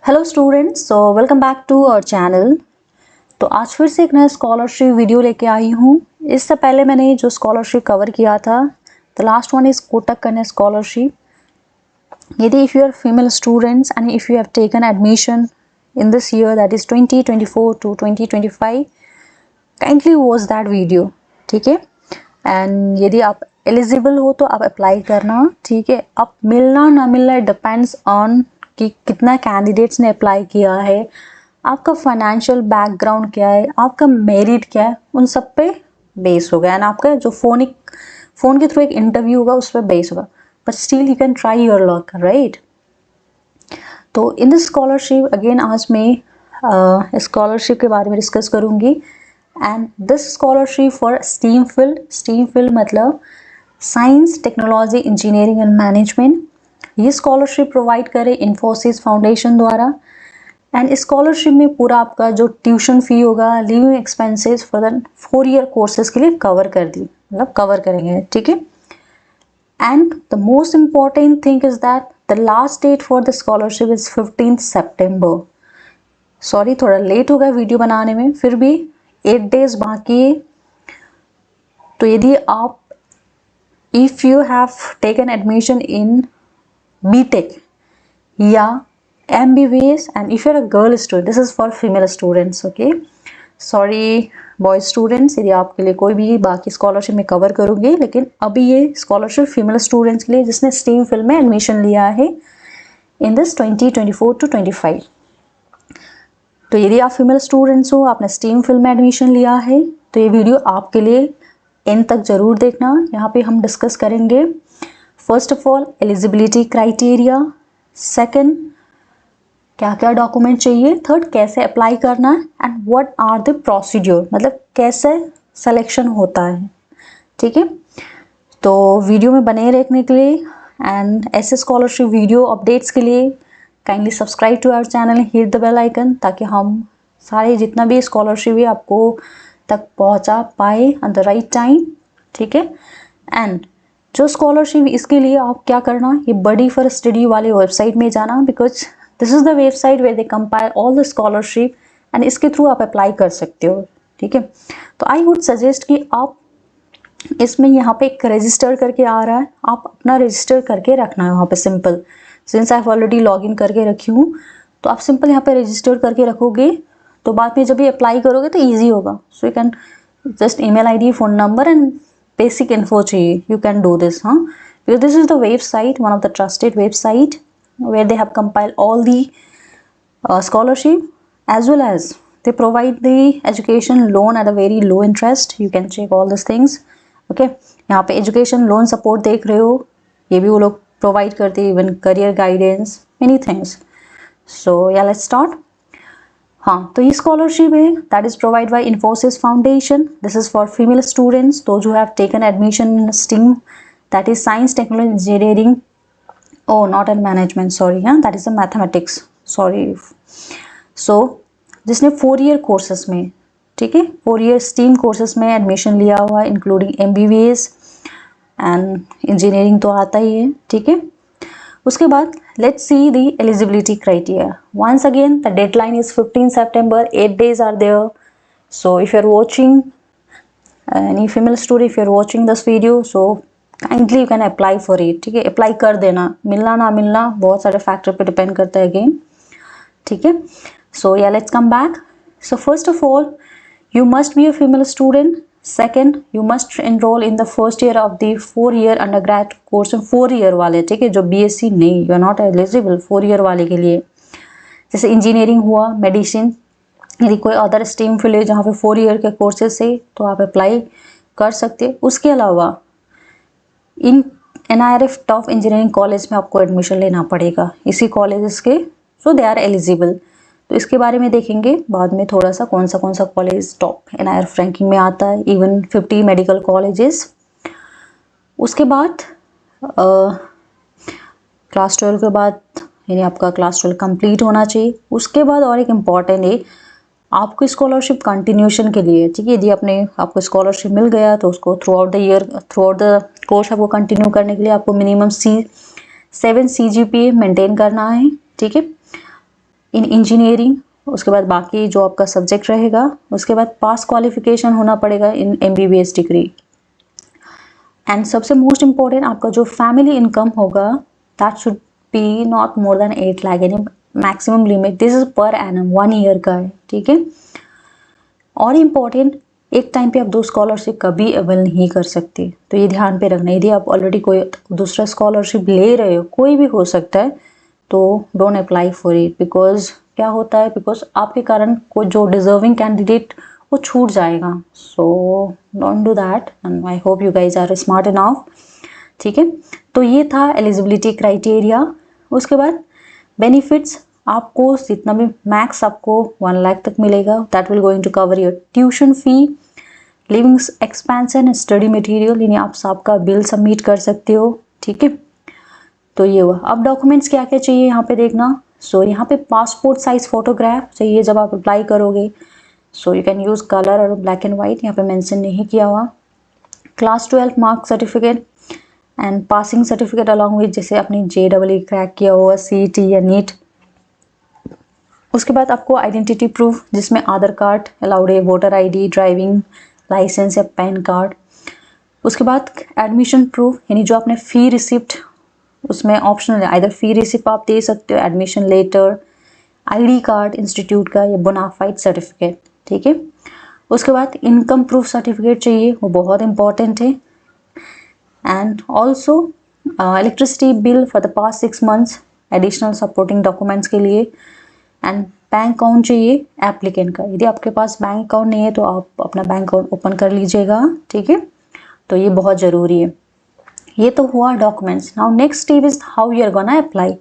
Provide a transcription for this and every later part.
Hello students, so welcome back to our channel. तो आज फिर से एक नया स्कॉलरशिप वीडियो लेके आई हूँ। इससे पहले मैंने जो स्कॉलरशिप कवर किया था, the last one is Kotak Kanya scholarship. यदि if you are female students and if you have taken admission in this year, that is 2024 to 2025, kindly watch that video, ठीक है। एंड यदि आप एलिजिबल हो तो आप अप्लाई करना, ठीक है। अब मिलना ना मिलना डिपेंड्स ऑन कि कितना कैंडिडेट्स ने अप्लाई किया है, आपका फाइनेंशियल बैकग्राउंड क्या है, आपका मेरिट क्या है, उन सब पे बेस होगा। एंड आपका जो फ़ोन के थ्रू एक इंटरव्यू होगा उस पर बेस होगा, but still you can try your luck, right. तो इन दिस स्कॉलरशिप अगेन आज मैं स्कॉलरशिप के बारे में डिस्कस करूँगी। And this scholarship for STEM field मतलब science, technology, engineering and management. ये स्कॉलरशिप प्रोवाइड करे इन्फोसिस फाउंडेशन द्वारा। एंड इस स्कॉलरशिप में पूरा आपका जो ट्यूशन फी होगा, living expenses for the 4 year courses के लिए कवर कर दी, मतलब कवर करेंगे, ठीक है। And the most important thing is that the last date for the scholarship is 15 September. Sorry, थोड़ा लेट हो गया वीडियो बनाने में, फिर भी 8 डेज बाकी है। तो यदि आप if you have taken admission in BTech या MBBS and if you're a girl student, this is for female students, okay. Sorry boy students, यदि आपके लिए कोई भी बाकी स्कॉलरशिप में कवर करूँगी, लेकिन अभी ये स्कॉलरशिप फीमेल स्टूडेंट्स के लिए जिसने स्टीम फील्ड में एडमिशन लिया है इन दिस 2024 to 25। तो यदि आप फीमेल स्टूडेंट्स हो, आपने स्टीम फील्ड में एडमिशन लिया है, तो ये वीडियो आपके लिए एंड तक ज़रूर देखना। यहाँ पे हम डिस्कस करेंगे first of all eligibility criteria, second क्या क्या डॉक्यूमेंट चाहिए, थर्ड कैसे अप्लाई करना है, and what are the procedure, मतलब कैसे सिलेक्शन होता है, ठीक है। तो वीडियो में बने रहने के लिए एंड ऐसे स्कॉलरशिप वीडियो अपडेट्स के लिए kindly subscribe to our channel, hit the bell icon, ताकि हम सारे जितना भी स्कॉलरशिप है आपको तक पहुंचा पाए एट द राइट टाइम, ठीक है। एंड जो स्कॉलरशिप इसके लिए आप क्या करना, ये बडी फॉर स्टडी वाले वेबसाइट में जाना, because this is the website where they compile all the scholarship and इसके थ्रू आप अप्लाई कर सकते हो, ठीक है। तो आई वुड सजेस्ट कि आप इसमें यहाँ पे एक रजिस्टर करके आ रहा है, आप अपना रजिस्टर करके रखना है वहाँ पे simple. Since I already log in करके रखी हूँ, तो आप सिंपल यहाँ पे रजिस्टर करके रखोगे, तो बाद में जब भी अप्लाई करोगे तो ईजी होगा। So you can just email ID, phone number and basic info चाहिए, यू कैन डू दिस, हाँ, because this is the website, one of the trusted website where they have compiled all the scholarship, as well as they provide the education loan at a very low interest. You can check all these things, okay। यहाँ पे education loan support देख रहे हो, ये भी वो लोग provide करते हैं, even career guidance, many things. So या लेट्स स्टार्ट। हाँ, तो ये स्कॉलरशिप है that is provide by Infosys foundation. This is for female students those who have taken admission in STEM, that is science, technology, engineering, oh not in management, sorry, हाँ, that is a mathematics, sorry. So जिसने 4 year courses में, ठीक है, 4 year STEM courses में admission लिया हुआ है, including MBBS and engineering तो आता ही है, ठीक है। उसके बाद let's see the eligibility criteria. Once again, the deadline is 15 September. 8 days are there. So if you're watching, any female student, if you're watching this video, so kindly you can apply for it, ठीक है। Apply कर देना, मिलना ना मिलना बहुत सारे factor पे डिपेंड करता है अगेन, ठीक है। सो या let's come back. So first of all you must be a female student. Second, you must enroll in the first year of the 4 year undergrad course, 4 year वाले, ठीक है, जो BSc नहीं, you are not eligible 4 year वाले के लिए। जैसे engineering हुआ, मेडिसिन, यदि कोई अदर स्ट्रीम फील्ड है जहाँ पे 4 ईयर के कोर्सेज है तो आप अप्लाई कर सकते हैं। उसके अलावा इन NIRF टॉप इंजीनियरिंग कॉलेज में आपको एडमिशन लेना पड़ेगा, इसी कॉलेजेस के, सो दे आर एलिजिबल। तो इसके बारे में देखेंगे बाद में थोड़ा सा, कौन सा कॉलेज टॉप NIRF रैंकिंग में आता है, इवन 50 मेडिकल कॉलेजेस। उसके बाद क्लास 12 के बाद यानी आपका क्लास 12 कंप्लीट होना चाहिए। उसके बाद और एक इम्पॉर्टेंट है, आपको स्कॉलरशिप कंटिन्यूशन के लिए, ठीक है, यदि आपको स्कॉलरशिप मिल गया तो उसको through out the year, through out the course आपको कंटिन्यू करने के लिए आपको मिनिमम 7 CGPA मेंटेन करना है, ठीक है। इन इंजीनियरिंग, उसके बाद बाकी जो आपका सब्जेक्ट रहेगा, उसके बाद पास क्वालिफिकेशन होना पड़ेगा इन MBBS डिग्री। एंड सबसे मोस्ट इम्पॉर्टेंट आपका जो फैमिली इनकम होगा that should be not more than 8 lakh, यानी maximum limit this is per annum 1 year का है, ठीक है। और इम्पॉर्टेंट, एक टाइम पे आप 2 स्कॉलरशिप कभी अवेल नहीं कर सकते, तो ये ध्यान पे रखना। यदि आप ऑलरेडी कोई दूसरा स्कॉलरशिप ले रहे हो, कोई भी हो सकता है, तो don't apply for it. Because क्या होता है, बिकॉज आपके कारण कोई जो डिजर्विंग कैंडिडेट वो छूट जाएगा। So don't do that and I hope you guys are smart enough, ठीक है। तो ये था एलिजिबिलिटी क्राइटेरिया। उसके बाद बेनिफिट्स, आपको जितना भी मैक्स आपको 1 लाख तक मिलेगा, that will going to cover your tuition fee, living expansion, study material, यानी आप सबका बिल सबमिट कर सकते हो, ठीक है। तो ये हुआ। अब डॉक्यूमेंट्स क्या क्या चाहिए यहाँ पे देखना। सो यहाँ पे पासपोर्ट साइज फोटोग्राफ चाहिए जब आप अप्लाई करोगे। So you can use colour और ब्लैक एंड वाइट, यहाँ पे मेंशन नहीं किया हुआ। Class 12 mark certificate and passing certificate along with, जैसे अपनी JEE क्रैक किया हुआ, CET या नीट। उसके बाद आपको आइडेंटिटी प्रूफ, जिसमें आधार कार्ड अलाउड है, वोटर ID, ड्राइविंग लाइसेंस या पैन कार्ड। उसके बाद एडमिशन प्रूफ, यानी जो आपने फ़ी रिसिप्ट, उसमें ऑप्शनल है, आइदर फ़ी रिसिप्ट आप दे सकते हो, admission letter, ID card institute का, या बोनाफाइड सर्टिफिकेट, ठीक है। उसके बाद इनकम प्रूफ सर्टिफिकेट चाहिए, वो बहुत इंपॉर्टेंट है। And also electricity bill for the past 6 months, additional supporting documents के लिए। एंड बैंक अकाउंट चाहिए एप्लीकेंट का। यदि आपके पास बैंक अकाउंट नहीं है तो आप अपना बैंक अकाउंट ओपन कर लीजिएगा, ठीक है। तो ये बहुत ज़रूरी है। ये तो हुआ documents. Now next step is how you are gonna apply.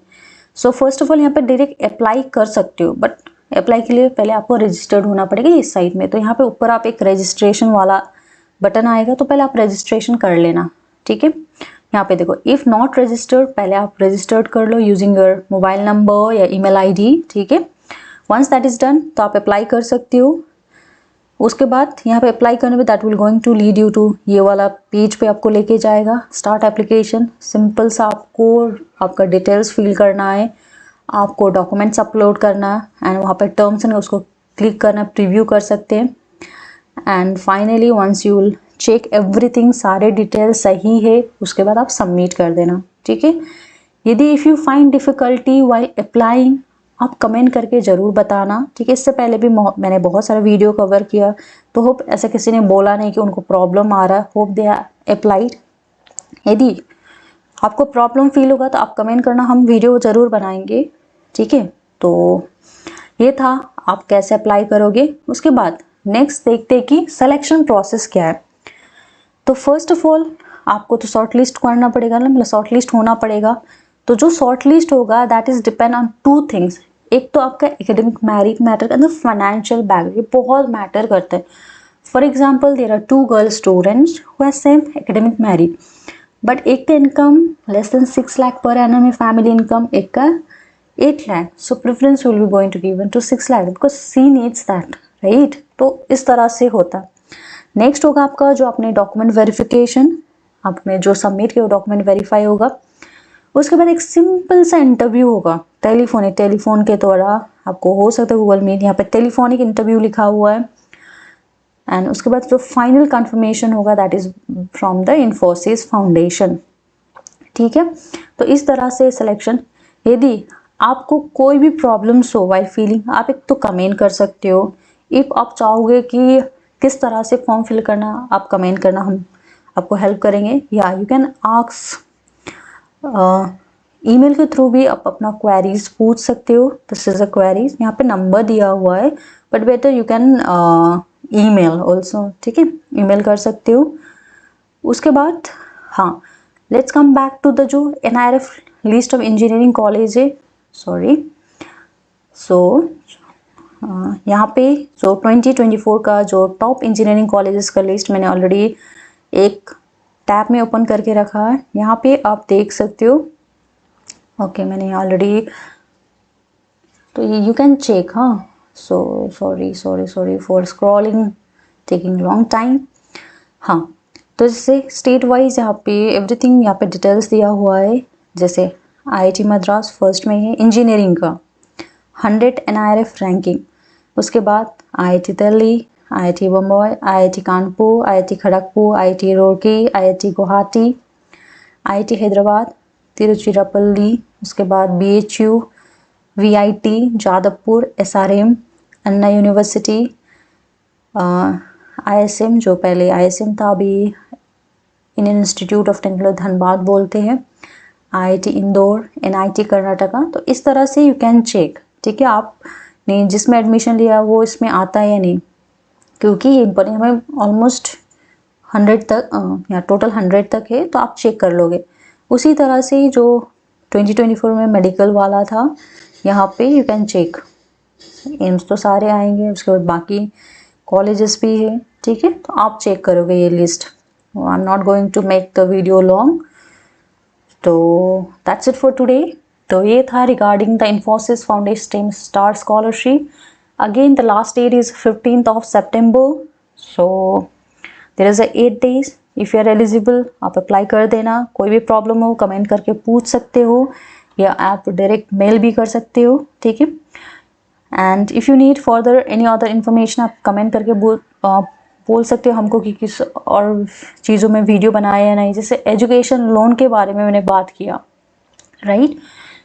So first of all यहाँ पे डायरेक्ट अप्लाई कर सकते हो, बट अप्लाई के लिए पहले आपको रजिस्टर्ड होना पड़ेगा इस साइट में। तो यहाँ पे ऊपर आप एक रजिस्ट्रेशन वाला बटन आएगा, तो पहले आप रजिस्ट्रेशन कर लेना, ठीक है। यहाँ पे देखो, इफ़ नॉट रजिस्टर्ड, पहले आप रजिस्टर्ड कर लो यूजिंग योर मोबाइल नंबर या ईमेल ID, ठीक है। वंस दैट इज डन, तो आप अप्लाई कर सकते हो। उसके बाद यहाँ पे अप्लाई करने पे that will going to lead you to ये वाला पेज पे आपको लेके जाएगा, स्टार्ट एप्लीकेशन। सिंपल सा आपको आपका डिटेल्स फिल करना है, आपको डॉक्यूमेंट्स अपलोड करना है, एंड वहाँ पे टर्म्स हैं उसको क्लिक करना, प्रीव्यू कर सकते हैं। And finally once you will check everything, सारे डिटेल्स सही है, उसके बाद आप सबमिट कर देना, ठीक है। यदि if you find difficulty while applying, आप कमेंट करके ज़रूर बताना, ठीक है। इससे पहले भी मैंने बहुत सारा वीडियो कवर किया, तो होप ऐसा किसी ने बोला नहीं कि उनको प्रॉब्लम आ रहा है, होप दे आर अप्लाइड। यदि आपको प्रॉब्लम फील होगा तो आप कमेंट करना, हम वीडियो ज़रूर बनाएंगे, ठीक है। तो ये था आप कैसे अप्लाई करोगे। उसके बाद नेक्स्ट देखते हैं कि सिलेक्शन प्रोसेस क्या है। तो फर्स्ट ऑफ ऑल आपको तो शॉर्ट लिस्ट करना पड़ेगा ना, मतलब शॉर्ट लिस्ट होना पड़ेगा। तो जो शॉर्ट लिस्ट होगा that is depend on 2 things. एक तो आपका एकेडमिक मेरिट मैटर करता है, फाइनेंशियल बैकग्राउंड, ये बहुत मैटर करता है। For example there are 2 girl students who have same academic merit, but एक का income less than 6 lakh per annum है फैमिली इनकम, एक का 8 lakh. So preference will be going to given to 6 lakh because she needs that, right. तो इस तरह से होता है। नेक्स्ट होगा आपका जो अपने डॉक्यूमेंट वेरिफिकेशन, आपने जो सबमिट किया वो डॉक्यूमेंट वेरीफाई होगा। उसके बाद एक सिंपल सा इंटरव्यू होगा, टेलीफोन के द्वारा, आपको हो सकता है गूगल मीट, यहाँ पे टेलीफोनिक इंटरव्यू लिखा हुआ है। एंड उसके बाद जो फाइनल कंफर्मेशन होगा that is from the Infosys foundation, ठीक है। तो इस तरह से सिलेक्शन। यदि आपको कोई भी प्रॉब्लम्स हो वाइल फिलिंग, आप एक तो कमेंट कर सकते हो। इफ आप चाहोगे कि किस तरह से फॉर्म फिल करना, आप कमेंट करना, हम आपको हेल्प करेंगे। या यू कैन आस्क ईमेल के थ्रू भी आप अपना क्वेरीज पूछ सकते हो। दिस इज अ क्वेरीज, यहाँ पे नंबर दिया हुआ है, but better you can email also, ठीक है, ईमेल कर सकते हो। उसके बाद हाँ, let's come back to the जो NIRF list of engineering college है, सॉरी। सो यहाँ पे जो 2024 का जो टॉप इंजीनियरिंग कॉलेजेस का लिस्ट मैंने ऑलरेडी एक टैब में ओपन करके रखा है, यहाँ पे आप देख सकते हो। ओके मैंने ऑलरेडी, तो यू कैन चेक। हाँ, so sorry for scrolling taking long time. हाँ, तो जैसे स्टेट वाइज यहाँ पे एवरीथिंग, यहाँ पे डिटेल्स दिया हुआ है। जैसे IIT मद्रास फर्स्ट में है इंजीनियरिंग का, 100 NIRF रैंकिंग। उसके बाद IIT Delhi, IIT Bombay, IIT Kanpur, IIT Kharagpur, IIT Roorkee, IIT Guwahati, IIT Hyderabad, Tiruchirappalli, उसके बाद BHU, VIT जादवपुर, SRM, अन्ना यूनिवर्सिटी, ISM जो पहले ISM था अभी Indian institute of technology Dhanbad बोलते हैं, IIT इंदौर, NIT कर्नाटका। तो इस तरह से यू कैन चेक, ठीक है, आपने जिसमें एडमिशन लिया वो इसमें आता है या नहीं, क्योंकि ये हमें ऑलमोस्ट 100 तक या टोटल 100 तक है, तो आप चेक कर लोगे। उसी तरह से जो 2024 में मेडिकल वाला था, यहाँ पे यू कैन चेक, एम्स तो सारे आएंगे, उसके बाद बाकी कॉलेजेस भी है, ठीक है, तो आप चेक करोगे ये list. I am not going to make the video long, तो दैट्स इट फॉर टुडे। तो ये था regarding the Infosys foundation STEM star scholarship. Again the last date is 15th of September, so there is 8 days। If you are eligible आप apply कर देना। कोई भी problem हो कमेंट करके पूछ सकते हो, या आप डायरेक्ट मेल भी कर सकते हो, ठीक है। And if you need further any other information आप कमेंट करके बोल सकते हो हमको कि किस और चीज़ों में वीडियो बनाया या नहीं। जैसे एजुकेशन लोन के बारे में मैंने बात किया, right.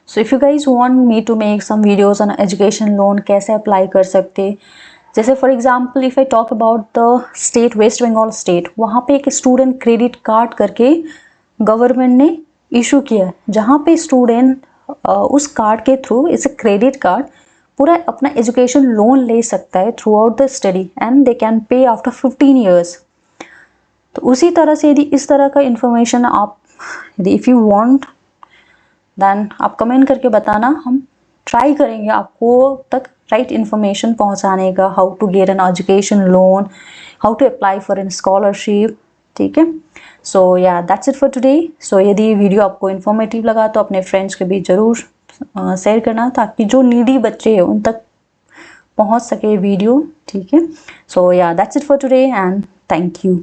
So if you guys want me to make some videos on education loan, कैसे अप्लाई कर सकते, जैसे for example if I talk about the state West Bengal state, वहाँ पे एक स्टूडेंट क्रेडिट कार्ड करके गवर्नमेंट ने इशू किया, जहाँ पे स्टूडेंट उस कार्ड के थ्रू, इस क्रेडिट कार्ड, पूरा अपना एजुकेशन लोन ले सकता है through out the study and they can pay after 15 years। तो उसी तरह से यदि इस तरह का इंफॉर्मेशन आप, यदि इफ़ यू वांट देन आप कमेंट करके बताना, हम ट्राई करेंगे आपको तक राइट इन्फॉर्मेशन पहुंचाने का, how to get an education loan, how to apply for an scholarship, ठीक है। So yeah that's it for today. So यदि वीडियो आपको इन्फॉर्मेटिव लगा तो अपने फ्रेंड्स के बीच ज़रूर शेयर करना, ताकि जो नीडी बच्चे हैं उन तक पहुंच सके वीडियो, ठीक है। So yeah that's it for today and thank you.